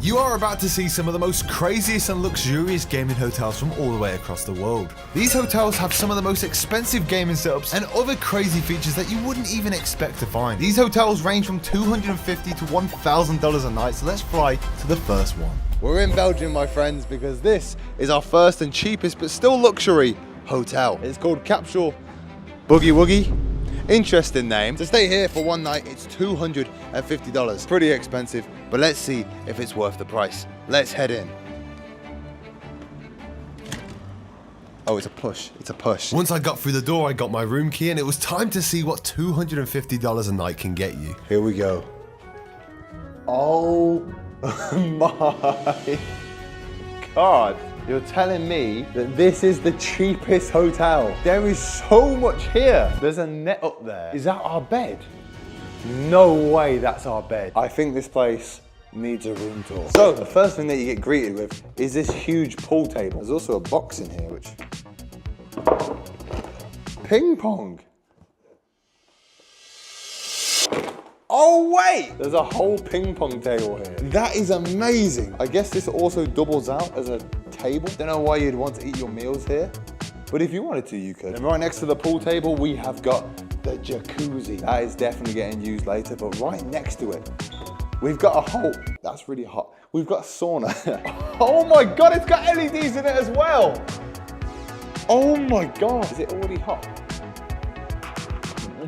You are about to see some of the most craziest and luxurious gaming hotels from all the way across the world. These hotels have some of the most expensive gaming setups and other crazy features that you wouldn't even expect to find. These hotels range from $250 to $1,000 a night, so let's fly to the first one. We're in Belgium, my friends, because this is our first and cheapest but still luxury hotel. It's called Capsule Boogie Woogie. Interesting name. To stay here for one night, it's $250. Pretty expensive, but let's see if it's worth the price. Let's head in. Oh, it's a push. It's a push. Once I got through the door, I got my room key, and it was time to see what $250 a night can get you. Here we go. Oh my God. You're telling me that this is the cheapest hotel? There is so much here. There's a net up there. Is that our bed? No way that's our bed. I think this place needs a room tour. So the first thing that you get greeted with is this huge pool table. There's also a box in here, which... Ping pong. Oh wait! There's a whole ping pong table here. That is amazing. I guess this also doubles out as a table. Don't know why you'd want to eat your meals here, but if you wanted to, you could. And right next to the pool table, we have got the jacuzzi. That is definitely getting used later, but right next to it, we've got a whole, that's really hot. We've got a sauna. Oh my God, it's got LEDs in it as well. Oh my God, is it already hot?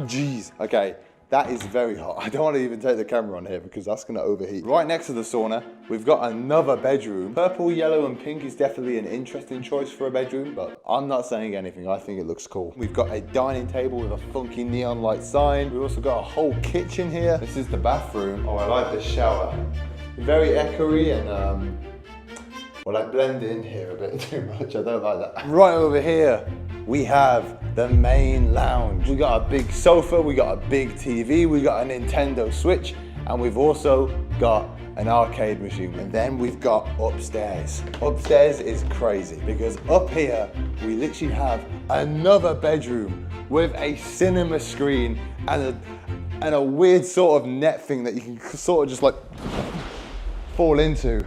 Jeez, okay. That is very hot. I don't want to even take the camera on here because that's going to overheat. Right next to the sauna, we've got another bedroom. Purple, yellow, and pink is definitely an interesting choice for a bedroom, but I'm not saying anything. I think it looks cool. We've got a dining table with a funky neon light sign. We've also got a whole kitchen here. This is the bathroom. Oh, I like the shower. Very echoey and well, I blend in here a bit too much. I don't like that. Right over here, we have the main lounge. We got a big sofa, we got a big TV, we got a Nintendo Switch, and we've also got an arcade machine. And then we've got upstairs. Upstairs is crazy because up here, we literally have another bedroom with a cinema screen and a weird sort of net thing that you can sort of just like fall into.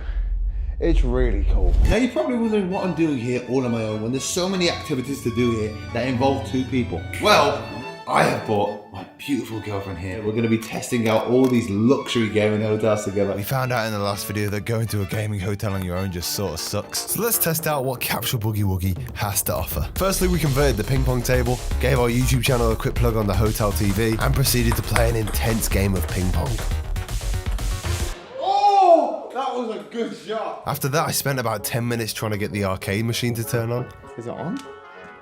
It's really cool. Now you're probably wondering what I'm doing here all on my own when there's so many activities to do here that involve two people. Well, I have brought my beautiful girlfriend here. We're going to be testing out all these luxury gaming hotels together. We found out in the last video that going to a gaming hotel on your own just sort of sucks. So let's test out what Capsule Boogie Woogie has to offer. Firstly, we converted the ping pong table, gave our YouTube channel a quick plug on the hotel TV, and proceeded to play an intense game of ping pong. That was a good shot. After that, I spent about 10 minutes trying to get the arcade machine to turn on. Is it on?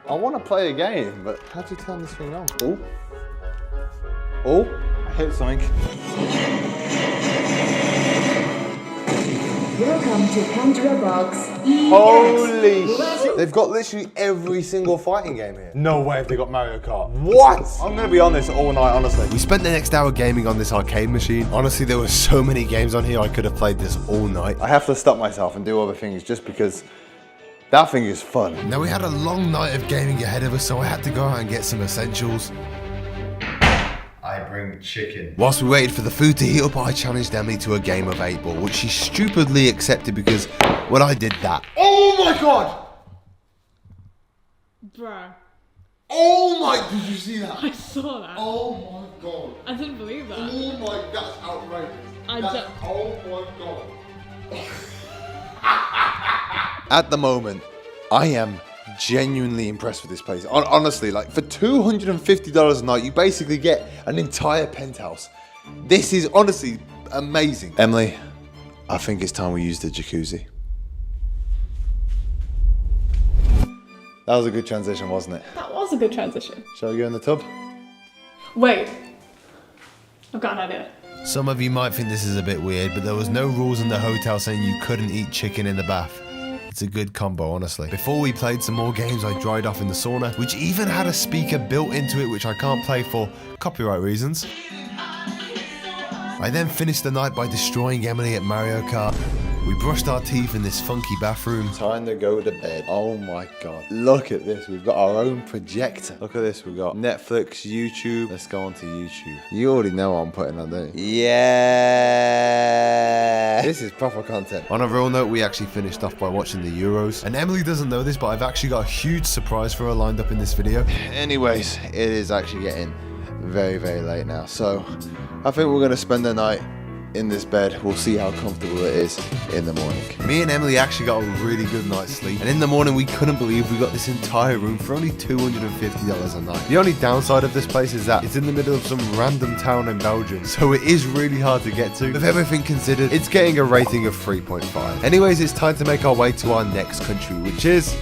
I want to play a game, but how do you turn this thing on? Oh. Oh, I hit something. Welcome to Pandora Box EX. Holy shit. They've got literally every single fighting game here. No way if they got Mario Kart. What? I'm going to be on this all night, honestly. We spent the next hour gaming on this arcade machine. Honestly, there were so many games on here, I could have played this all night. I have to stop myself and do other things just because that thing is fun. Now, we had a long night of gaming ahead of us, so I had to go out and get some essentials. I bring chicken. Whilst we waited for the food to heat up, I challenged Emily to a game of 8-ball, which she stupidly accepted because, well, I did that. Oh my God! Bruh. Oh my, did you see that? I saw that. Oh my God. I didn't believe that. Oh my, that's outrageous. Oh my God. At the moment, I am genuinely impressed with this place. Honestly, like for $250 a night, you basically get an entire penthouse. This is honestly amazing. Emily, I think it's time we use the jacuzzi. That was a good transition, wasn't it? That was a good transition. Shall we go in the tub? Wait. I've got an idea. Some of you might think this is a bit weird, but there was no rules in the hotel saying you couldn't eat chicken in the bath. It's a good combo, honestly. Before we played some more games, I dried off in the sauna, which even had a speaker built into it, which I can't play for copyright reasons. I then finished the night by destroying Emily at Mario Kart. We brushed our teeth in this funky bathroom. Time to go to bed. Oh my god. Look at this. We've got our own projector. Look at this. We've got Netflix, YouTube. Let's go on to YouTube. You already know what I'm putting on, don't you? Yeah. This is proper content. On a real note, we actually finished off by watching the Euros. And Emily doesn't know this, but I've actually got a huge surprise for her lined up in this video. Anyways, it is actually getting very, very late now. So I think we're going to spend the night in this bed. We'll see how comfortable it is in the morning. Me and Emily actually got a really good night's sleep, and in the morning we couldn't believe we got this entire room for only $250 a night. The only downside of this place is that it's in the middle of some random town in Belgium, so it is really hard to get to. With everything considered, it's getting a rating of 3.5. Anyways, it's time to make our way to our next country, which is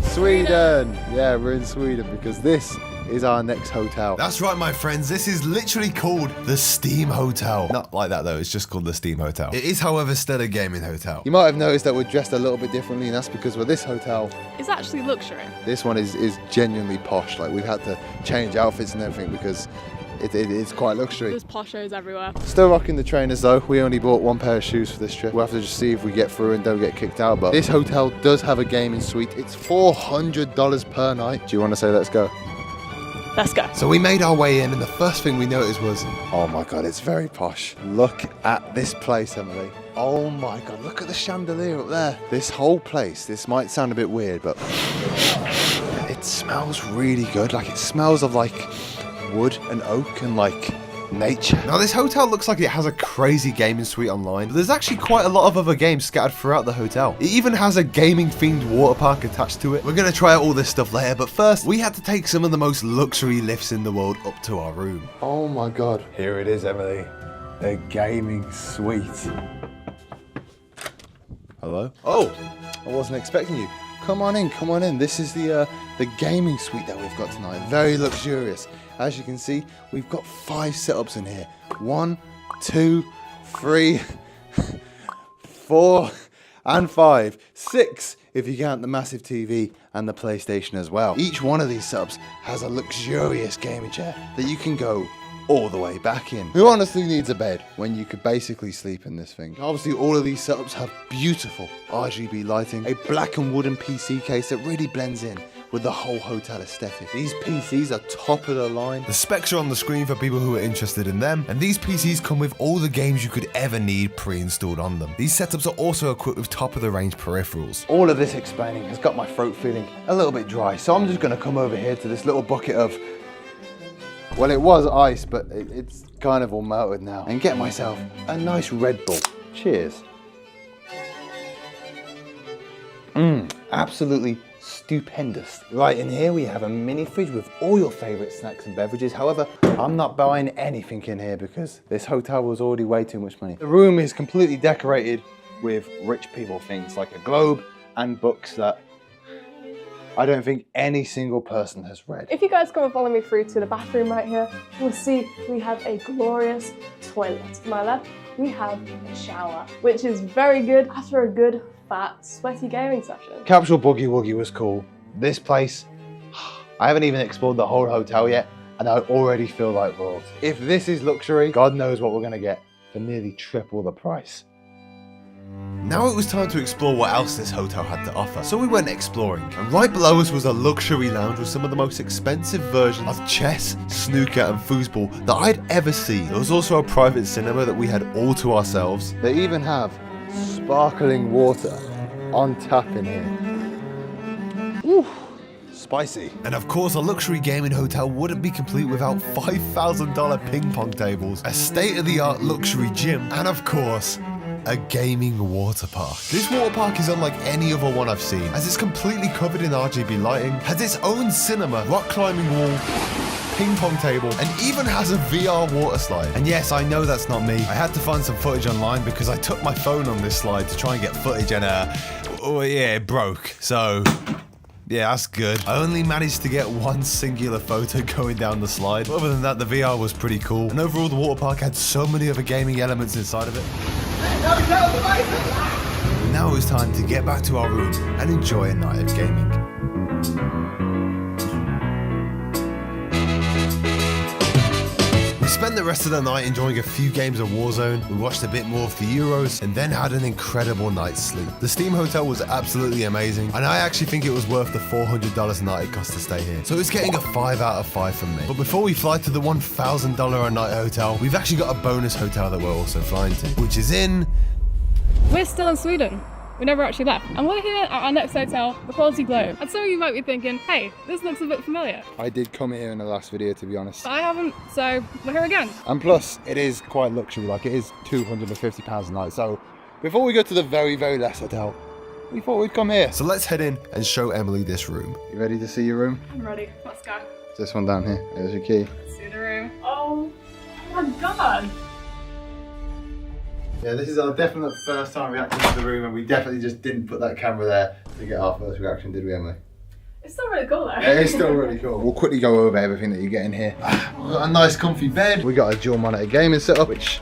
Sweden! Yeah, we're in Sweden because this is our next hotel. That's right, my friends. This is literally called the Steam Hotel. Not like that though, it's just called the Steam Hotel. It is, however, still a gaming hotel. You might have noticed that we're dressed a little bit differently, and that's because with this hotel, It's actually luxury. this one is genuinely posh. Like, we've had to change outfits and everything because it's quite luxury. There's poshos everywhere. Still rocking the trainers though. We only bought one pair of shoes for this trip. We'll have to just see if we get through and don't get kicked out. But this hotel does have a gaming suite. It's $400 per night. Do you want to say let's go? Let's go. So we made our way in, and the first thing we noticed was, Oh my god, it's very posh. Look at this place, Emily. Oh my god, look at the chandelier up there. This whole place, this might sound a bit weird, but it smells really good. Like, it smells of like wood and oak and like nature. now this hotel looks like it has a crazy gaming suite online, but there's actually quite a lot of other games scattered throughout the hotel. It even has a gaming themed water park attached to it. We're gonna try out all this stuff later, but first we had to take some of the most luxury lifts in the world up to our room. Oh my god. Here it is, Emily. The gaming suite. Hello? Oh, I wasn't expecting you. Come on in, come on in. This is the gaming suite that we've got tonight. Very luxurious. As you can see, we've got 5 setups in here. 1, 2, 3, 4, and 5. 6 if you count the massive TV and the PlayStation as well. Each one of these setups has a luxurious gaming chair that you can go all the way back in. Who honestly needs a bed when you could basically sleep in this thing? Obviously, all of these setups have beautiful RGB lighting, a black and wooden PC case that really blends in with the whole hotel aesthetic. These PCs are top of the line. The specs are on the screen for people who are interested in them, and these PCs come with all the games you could ever need pre-installed on them. These setups are also equipped with top-of-the-range peripherals. All of this explaining has got my throat feeling a little bit dry, so I'm just gonna come over here to this little bucket of, well, it was ice, but it's kind of all melted now, and get myself a nice Red Bull. Cheers. Absolutely stupendous. Right, in here we have a mini fridge with all your favorite snacks and beverages. However, I'm not buying anything in here because this hotel was already way too much money. The room is completely decorated with rich people things like a globe and books that I don't think any single person has read. If you guys come and follow me through to the bathroom right here, you'll see we have a glorious toilet. To my left, we have a shower, which is very good after a good, fat, sweaty gaming session. Capsule Boogie Woogie was cool. This place, I haven't even explored the whole hotel yet, and I already feel like royalty. If this is luxury, God knows what we're gonna get for nearly triple the price. Now it was time to explore what else this hotel had to offer, so we went exploring. And right below us was a luxury lounge with some of the most expensive versions of chess, snooker and foosball that I'd ever seen. There was also a private cinema that we had all to ourselves. They even have sparkling water on tap in here. Ooh, spicy. And of course, a luxury gaming hotel wouldn't be complete without $5,000 ping pong tables, a state-of-the-art luxury gym, and of course, a gaming water park. This water park is unlike any other one I've seen, as it's completely covered in RGB lighting, has its own cinema, rock climbing wall, ping pong table, and even has a VR water slide. And yes, I know that's not me. I had to find some footage online because I took my phone on this slide to try and get footage and it broke. So yeah, that's good. I only managed to get one singular photo going down the slide. But other than that, the VR was pretty cool. And overall, the water park had so many other gaming elements inside of it. Now it was time to get back to our room and enjoy a night of gaming. We spent the rest of the night enjoying a few games of Warzone, we watched a bit more of the Euros, and then had an incredible night's sleep. The Steam Hotel was absolutely amazing, and I actually think it was worth the $400 a night it cost to stay here. So it's getting a 5 out of 5 from me. But before we fly to the $1,000 a night hotel, we've actually got a bonus hotel that we're also flying to, which is in... We're still in Sweden. We never actually left. And we're here at our next hotel, the Quality Globe. And some of you might be thinking, hey, this looks a bit familiar. I did come here in the last video, to be honest. But I haven't, so we're here again. And plus, it is quite luxury, like it is £250 a night. So before we go to the very, very last hotel, we thought we'd come here. So let's head in and show Emily this room. You ready to see your room? I'm ready. Let's go. It's this one down here. There's your key. Let's see the room. Oh my god. Yeah, this is our definite first time reacting to the room, and we definitely just didn't put that camera there to get our first reaction, did we, Emily? It's still really cool though. Yeah, it's still really cool. We'll quickly go over everything that you get in here. We've got a nice comfy bed. We got a dual monitor gaming setup, which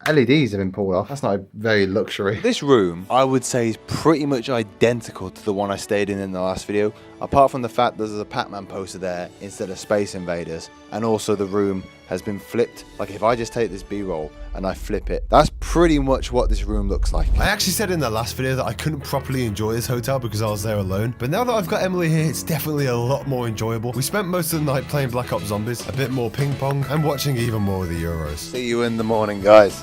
LEDs have been pulled off. That's not very luxury. This room, I would say, is pretty much identical to the one I stayed in the last video, apart from the fact there's a Pac-Man poster there instead of Space Invaders, and also the room has been flipped. Like if I just take this B-roll and I flip it, that's pretty much what this room looks like. I actually said in the last video that I couldn't properly enjoy this hotel because I was there alone, but now that I've got Emily here, it's definitely a lot more enjoyable. We spent most of the night playing Black Ops Zombies, a bit more ping pong, and watching even more of the Euros. See you in the morning, guys.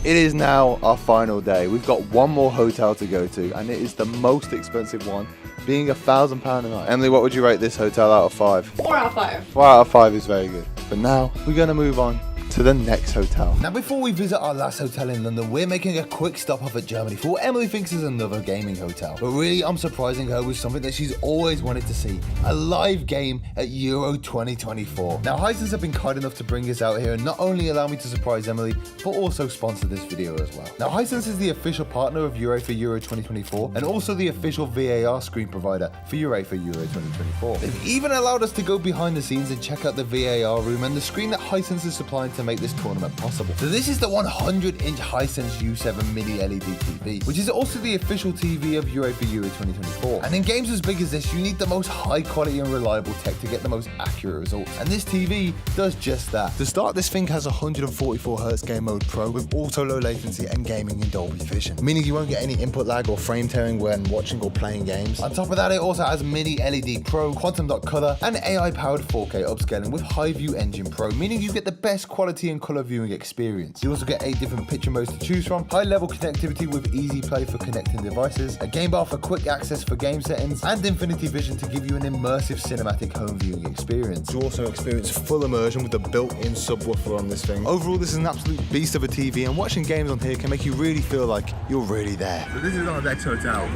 It is now our final day. We've got one more hotel to go to, and it is the most expensive one, being £1,000 a night. Emily, what would you rate this hotel out of 5? 4 out of 5. 4 out of 5 is very good. But now we're going to move on to the next hotel. Now, before we visit our last hotel in London, we're making a quick stop off at Germany for what Emily thinks is another gaming hotel. But really, I'm surprising her with something that she's always wanted to see, a live game at Euro 2024. Now, Hisense have been kind enough to bring us out here and not only allow me to surprise Emily, but also sponsor this video as well. Now, Hisense is the official partner of UEFA Euro 2024 and also the official VAR screen provider for UEFA Euro 2024. They've even allowed us to go behind the scenes and check out the VAR room and the screen that Hisense is supplying to make this tournament possible. So this is the 100-inch Hisense U7 Mini LED TV, which is also the official TV of UEFA Euro 2024. And in games as big as this, you need the most high quality and reliable tech to get the most accurate results. And this TV does just that. To start, this thing has 144Hz Game Mode Pro with auto low latency and gaming in Dolby Vision, meaning you won't get any input lag or frame tearing when watching or playing games. On top of that, it also has Mini LED Pro, Quantum Dot Color, and AI-powered 4K upscaling with High View Engine Pro, meaning you get the best quality and color viewing experience. You also get 8 different picture modes to choose from, high level connectivity with Easy Play for connecting devices, a game bar for quick access for game settings, and Infinity Vision to give you an immersive cinematic home viewing experience. You also experience full immersion with the built-in subwoofer on this thing. Overall, this is an absolute beast of a TV, and watching games on here can make you really feel like you're really there. So this is our next hotel.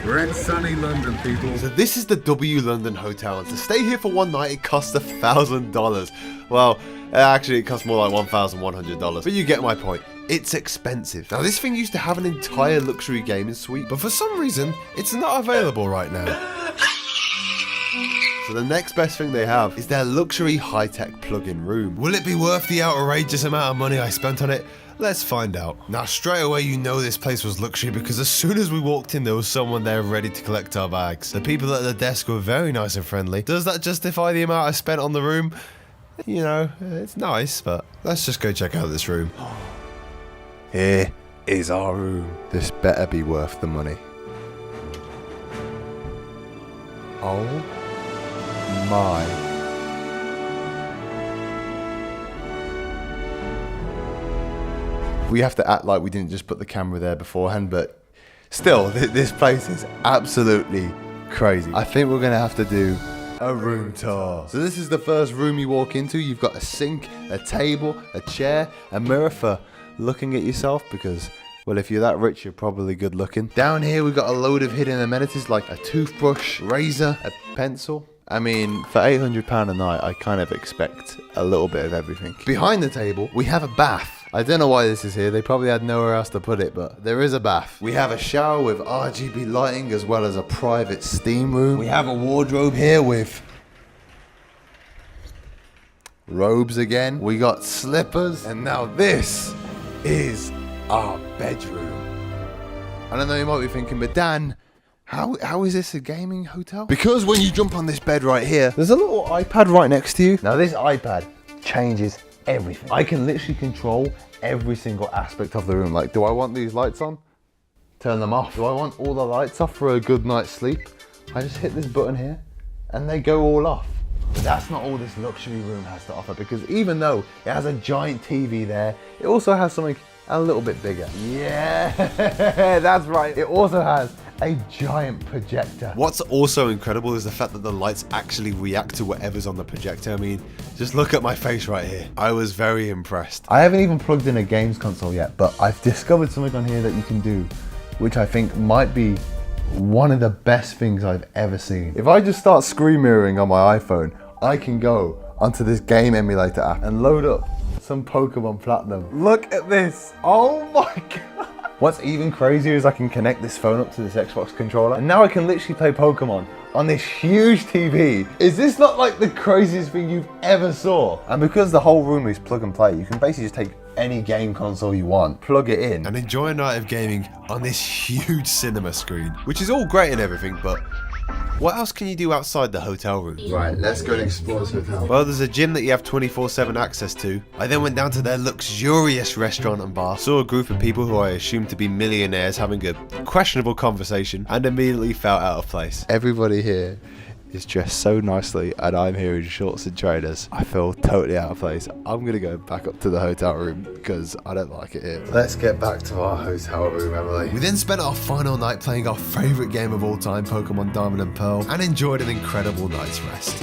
We're in sunny London, people. So this is the W London Hotel, and to stay here for one night, it costs $1,000. Well, actually, it costs more like $1,100, but you get my point. It's expensive. Now, this thing used to have an entire luxury gaming suite, but for some reason, it's not available right now. So the next best thing they have is their luxury high-tech plug-in room. Will it be worth the outrageous amount of money I spent on it? Let's find out. Now, straight away, you know this place was luxury because as soon as we walked in, there was someone there ready to collect our bags. The people at the desk were very nice and friendly. Does that justify the amount I spent on the room? You know, it's nice, but let's just go check out this room. Here is our room. This better be worth the money. Oh my. We have to act like we didn't just put the camera there beforehand, but still, this place is absolutely crazy. I think we're gonna have to do a room tour. So this is the first room you walk into. You've got a sink, a table, a chair, a mirror for looking at yourself because, well, if you're that rich, you're probably good looking. Down here, we've got a load of hidden amenities like a toothbrush, razor, a pencil. I mean, for £800 a night, I kind of expect a little bit of everything. Behind the table, we have a bath. I don't know why this is here. They probably had nowhere else to put it, but there is a bath. We have a shower with RGB lighting as well as a private steam room. We have a wardrobe here with robes again. We got slippers. And now this is our bedroom. I don't know, you might be thinking, but Dan, How is this a gaming hotel? Because when you jump on this bed right here, there's a little iPad right next to you. Now this iPad changes everything. I can literally control every single aspect of the room. Like, do I want these lights on? Turn them off. Do I want all the lights off for a good night's sleep? I just hit this button here and they go all off. But that's not all this luxury room has to offer, because even though it has a giant TV there, it also has something a little bit bigger. Yeah, that's right. It also has a giant projector. What's also incredible is the fact that the lights actually react to whatever's on the projector. I mean, just look at my face right here. I was very impressed. I haven't even plugged in a games console yet, but I've discovered something on here that you can do, which I think might be one of the best things I've ever seen. If I just start screen mirroring on my iPhone, I can go onto this game emulator app and load up some Pokemon Platinum. Look at this. Oh my god. What's even crazier is I can connect this phone up to this Xbox controller, and now I can literally play Pokemon on this huge TV. Is this not like the craziest thing you've ever saw? And because the whole room is plug and play, you can basically just take any game console you want, plug it in, And enjoy a night of gaming on this huge cinema screen, which is all great and everything, but what else can you do outside the hotel room? Right, let's go and explore this hotel. Well, there's a gym that you have 24/7 access to. I then went down to their luxurious restaurant and bar, saw a group of people who I assumed to be millionaires having a questionable conversation, and immediately felt out of place. Everybody here is dressed so nicely, and I'm here in shorts and trainers. I feel totally out of place. I'm gonna go back up to the hotel room because I don't like it here. Let's get back to our hotel room, Emily. We then spent our final night playing our favourite game of all time, Pokemon Diamond and Pearl, and enjoyed an incredible night's rest.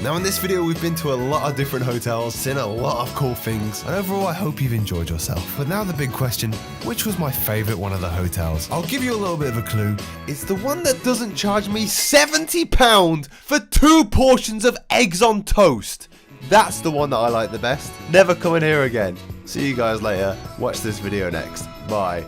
Now in this video we've been to a lot of different hotels, seen a lot of cool things, and overall I hope you've enjoyed yourself. But now the big question, which was my favourite one of the hotels? I'll give you a little bit of a clue. It's the one that doesn't charge me £70 for 2 portions of eggs on toast. That's the one that I like the best. Never coming here again. See you guys later. Watch this video next. Bye.